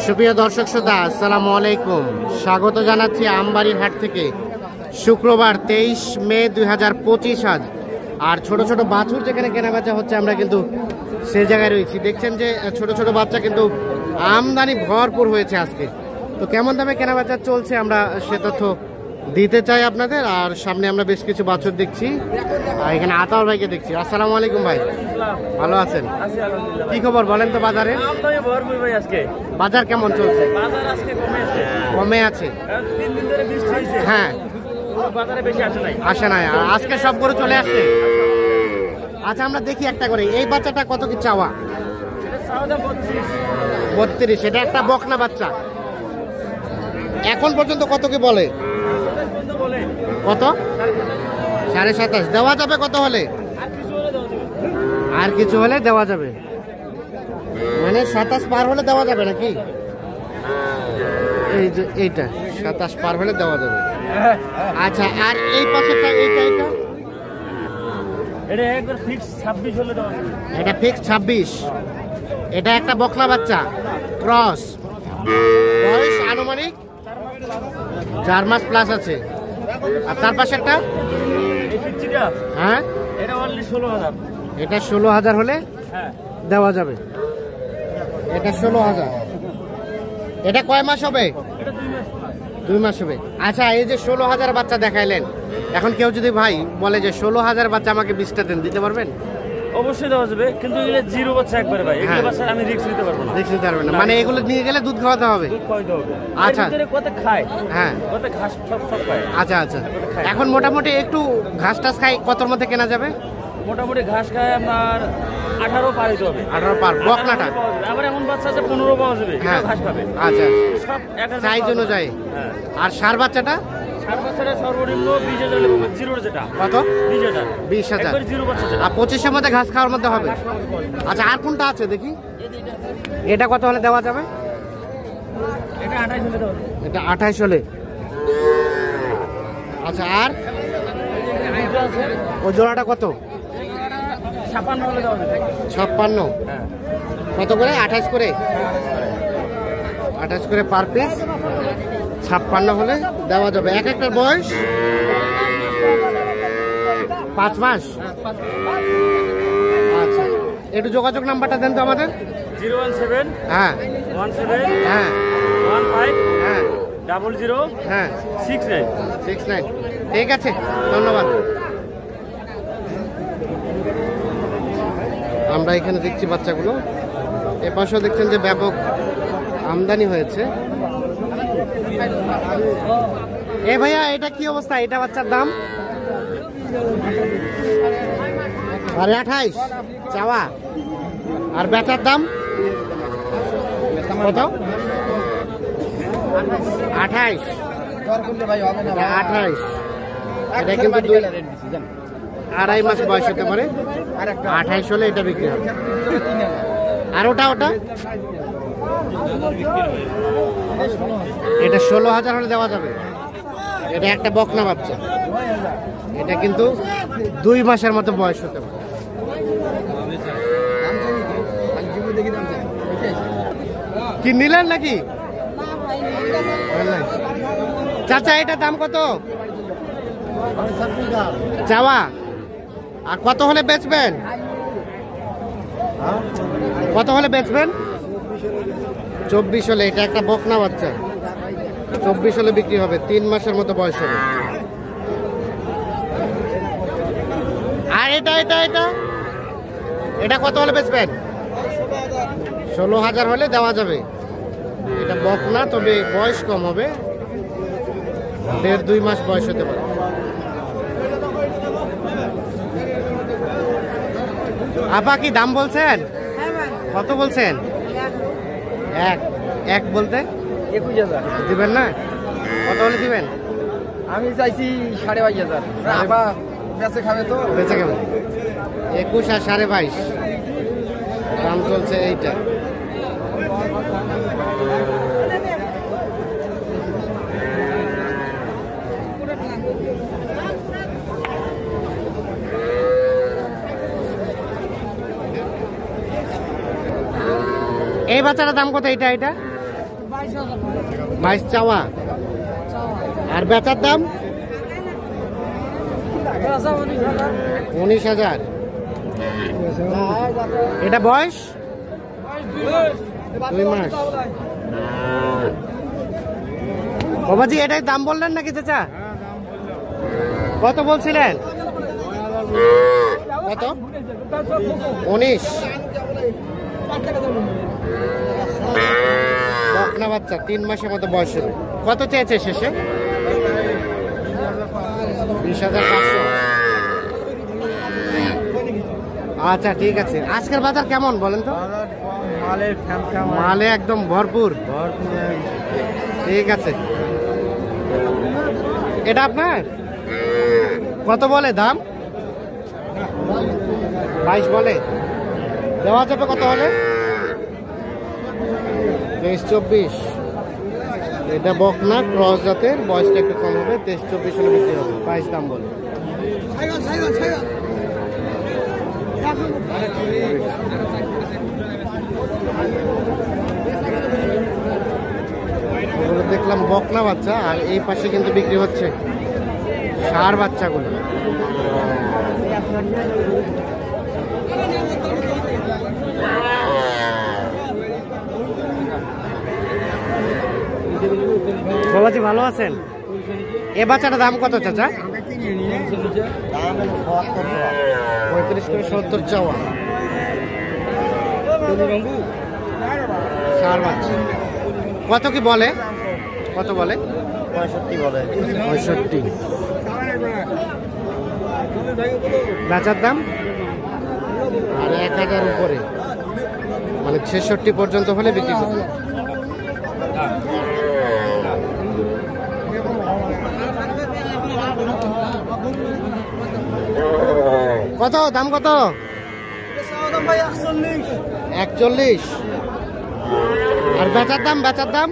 সুপ্রিয় দর্শক শ্রোতা, আসসালামু আলাইকুম। স্বাগত জানাচ্ছি আমবাড়ির হাট থেকে। শুক্রবার 23 মে 2025 আজ। আর ছোট ছোট বাছুর যেখানে কেনাবেচা হচ্ছে, আমরা কিন্তু সেই জায়গায় রয়েছি। দেখছেন যে ছোট ছোট বাচ্চা কিন্তু আমদানি ভরপুর হয়েছে আজকে। তো কেমন দামে কেনাবেচা চলছে আমরা সে তথ্য দিতে চাই আপনাদের। আর সামনে আমরা বেশ কিছু বাছুর দেখছি, আর এখানে আতাউর ভাইকে দেখছি। আসসালামু আলাইকুম ভাই, ভালো আছেন? কি খবর বলেন তো? বাজারে বাজার কেমন চলছে? কমে আছে। হ্যাঁ, আসে নাই। আর আজকে সব করে চলে আসছে। আচ্ছা, আমরা দেখি একটা করে। এই বাচ্চাটা কত কি চাওয়া? 32। এটা একটা বকনা বাচ্চা। এখন পর্যন্ত কত কি বলে? কত? 27.5 দেওয়া যাবে? কত হলে? আর কিছু হলে দেওয়া যাবে, মানে 27 পার হলে দেওয়া যাবে নাকি? এই যে এইটা 27 পার হলে দেওয়া যাবে। আচ্ছা, আর এই পাশেরটা, এইটা একবার ফিক্স 26 হলে দেওয়া যাবে। এটা ফিক্স 26। এটা একটা বকনা বাচ্চা, ক্রস। বয়স আনুমানিক 4 মাস প্লাস আছে। আর তার পাশেরটা? হ্যাঁ, এটা অনলি 16,000। এটা 16,000 হলে দেওয়া যাবে। এটা 16,000। এটা কয় মাস হবে? 2 মাস হবে। আচ্ছা, এই যে 16,000 বাচ্চা দেখাইলেন, এখন কেউ যদি ভাই বলে যে 16,000 বাচ্চা আমাকে 20টা দেন, দিতে পারবেন? অবশ্যই দেওয়া যাবে, কিন্তু এগুলো জিরো বাচ্চা একবারে ভাই। এগুলো বাচ্চা আমি রিস্ক নিতে পারবো না। রিস্ক নিতে পারবেন না, মানে এগুলো নিয়ে গেলে দুধ খাওয়াতে হবে। দুধ খাওয়াতে হবে। আচ্ছা, কত খায়? হ্যাঁ, কত ঘাস সব খায়। আচ্ছা আচ্ছা। এখন মোটামুটি একটু ঘাস টাস খাই, কতর মধ্যে কেনা যাবে? মোটামুটি ঘাস খায় আপনার 18 পার হইতে হবে। 18 পার বকনাটা। আবার এমন বাচ্চা আছে 15 পাওয়া যাবে, হ্যাঁ, ঘাস খাবে। আচ্ছা, সব একটা সাইজ অনুযায়ী। আর ষাঁড় বাচ্চাটা? ষাঁড় বাচ্চাটা সর্বনিম্ন 20,000 জিরো। যেটা কত? 20,000। 20,000 একবার জিরো বাচ্চা যেটা। আর 25-এর মধ্যে ঘাস খাওয়ার মধ্যে হবে। আচ্ছা, আর কোনটা আছে দেখি? এটা কত হলে দেওয়া যাবে? এটা 28 হলে দেওয়া যাবে। এটা 28 হলে। আচ্ছা, আর ও জোড়াটা কত? 56 হলে দেওয়া যাবে। 56? কত করে? 28 করে? 28 করে পার পিস। 56 হলে দেওয়া যাবে। এক একটার বয়স 5 মাস। আচ্ছা, একটু যোগাযোগ নাম্বারটা দেন তো আমাদের। 017 হ্যাঁ 17 হ্যাঁ 15 হ্যাঁ 00 হ্যাঁ 69। 69। ঠিক আছে, ধন্যবাদ। আমরা এখানে দেখছি বাচ্চাগুলো। এ পাশেও দেখছেন যে ব্যাপক আমদানি হয়েছে। এ ভাইয়া, এটা কি অবস্থা? এটা বাচ্চার দাম 28.5 চাওয়া। আর বেচার দাম কত? 28। 28। এটা কিন্তু 2.5 মাস বয়স হতে পারে। 28 হলে এটা বিক্রি হবে। আর ওটা এটা 16,000 হলে দেওয়া যাবে। এটা একটা বকনা বাচ্চা। এটা কিন্তু 2 মাসের মতো বয়স হতে পারে। কি নিলেন নাকি? চাচা, এটা দাম কত চাওয়া? আর কত হলে বেচবেন? কত হলে বেচবেন? 24 হলে। এটা একটা বকনা বাচ্চা, 24 হলে বিক্রি হবে। 3 মাসের মতো বয়স হবে। আর এটা এটা এটা এটা কত হলে বেচবেন? 16,000 হলে দেওয়া যাবে। এটা বকনা, তবে বয়স কম হবে। 1.5-2 মাস বয়স হতে পারে। আপা, কি দাম বলছেন? কত বলছেন? এক বলতে 21,000 দিবেন না? কত হলে দিবেন? আমি চাইছি 22,500। আবার বেঁচে খাবে তো? বেঁচে খাবে। 21 আর 22.5 দাম চলছে এইটা। এই বাচ্চাটার দাম কত? এটা 22 চাওয়া। আর বেচার দাম 19,000। এটা বয়স 2 মাস। বাবাজি এটাই দাম বললেন নাকি চাচা? কত বলছিলেন? কত? 19। বকনা বাচ্চা 3 মাসের মতো বয়স হবে। কত চেয়েছে শেষে? 20,500। আচ্ছা ঠিক আছে। আজকের বাজার কেমন বলেন তো? মালে একদম ভরপুর। ঠিক আছে। এটা আপনার কত বলে দাম? 22 বলে। দেওয়া যাবে কত হলে? 23-24। এটা বকনা ক্রস জাতের, বয়সটা একটু কম হবে। 23-24 হলে বিক্রি হবে। 22 দাম বলে। দেখলাম বকনা বাচ্চা, আর এই পাশে কিন্তু বিক্রি হচ্ছে ষাঁড় বাচ্চাগুলো। বাবাজি ভালো আছেন? এ বাচ্চাটার দাম কত চাচা? 35 করে 70 চাওয়া। ষাঁড় বাচ্চা কত কি বলে? কত বলে? 65 বলে। 65। বেচার দাম আর 1,000 উপরে, মানে 66 পর্যন্ত হলে বিক্রি করবে। কত দাম? কত? 41। আর বেচার দাম? বেচার দাম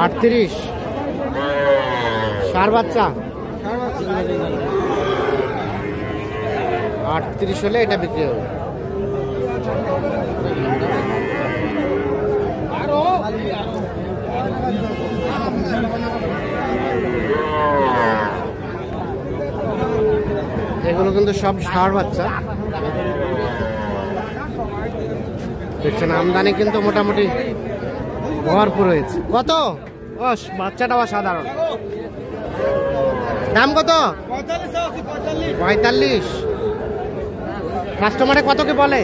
38। ষাঁড় বাচ্চা 38 হলে এটা বিক্রি হবে। এগুলো কিন্তু সব ষাঁড় বাচ্চা। দেখছেন আমদানি কিন্তু মোটামুটি ভরপুর হয়েছে। কত? ও বাচ্চাটা অসাধারণ। দাম কত? 45। কাস্টমারে কত কি বলে?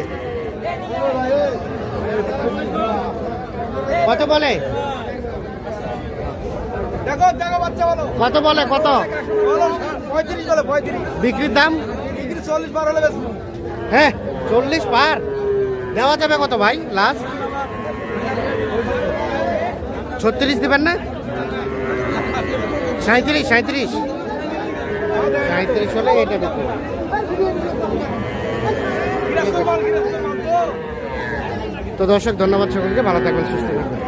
কত বলে? কত বলে? কত? 35 বলে। 35। বিক্রির দাম? বিক্রি 40 পার হলে বেচবো। হ্যাঁ 40 পার। দেওয়া যাবে কত ভাই লাস্ট? 36 দিবেন না? 37। 37 হলে এটা বিক্রি। তো দর্শক ধন্যবাদ সকলকে, ভালো থাকবেন, সুস্থ থাকবেন।